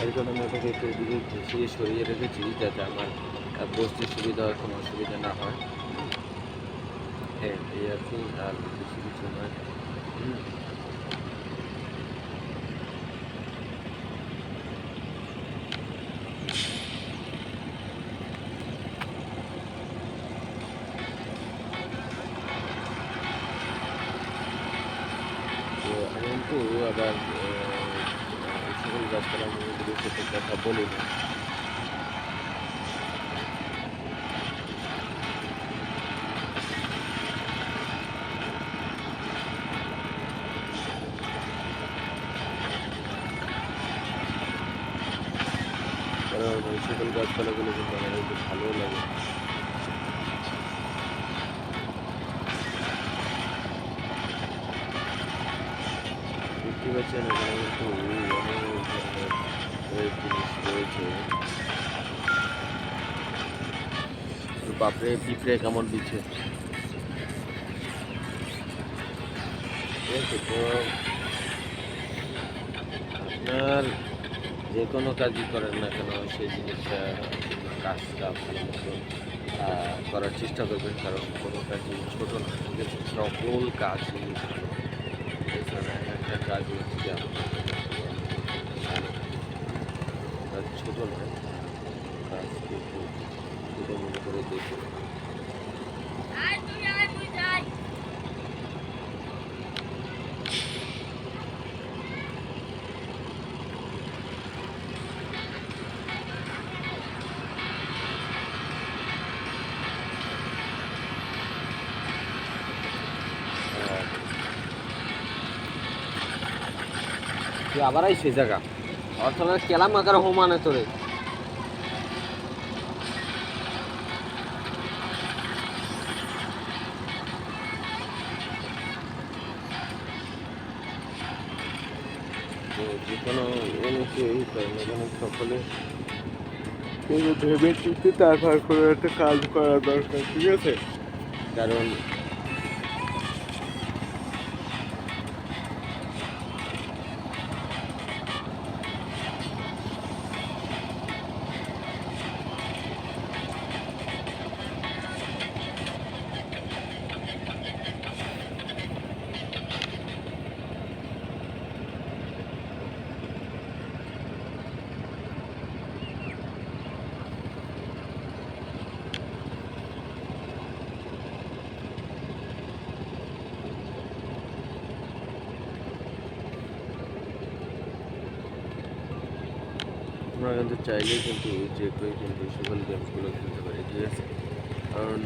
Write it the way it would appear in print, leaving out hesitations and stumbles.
এর জন্য আমি ওটাকে একটু এদিকে ঘুষিয়ে সরিয়ে রেখেছি যাতে আমার বসতে সুবিধা হয়, কোনো অসুবিধা না হয়। হ্যাঁ, এই আর কি, আর বেশি কিছু নয়। হুম। তো আমি কিন্তু আবার সকল গাছপালার মধ্যে সাথে কথা বলি না। কারণ এই সকল গাছপালাগুলো কিন্তু আমার একটু ভালোও লাগে। দেখতে পাচ্ছেন এখানে কিন্তু অনেক ধরনের জিনিস রয়েছে। বাপরে, পিঁপড়ে কেমন দিচ্ছে! ঠিক আছে, তো আপনার যে কোনো কাজই করেন না কেন সেই জিনিসটা কাজটা ভালো মতো করার চেষ্টা করবেন, কারণ কোনো কাজই ছোটো না। ঠিক আছে, সকল কাজই ভালো। এছাড়া একটা কাজ হচ্ছে যে আপনার কাজ ছোটো নয়, কাজকে একটু ছোটো মনে করে দেখুন। তুই আবার আইসে জায়গা অর্থনৈতিক কেলাম আকার হোমানে তোরে। তো যে কোনো জিনিসই করেন না কেন সকলে ভেবে চিন্তে তারপর কোনো একটা কাজ করা দরকার। ঠিক আছে, কারণ আমরা কিন্তু চাইলেই কিন্তু যে কেউ কিন্তু সকল গেমসগুলো খেলতে পারি। ঠিক আছে, কারণ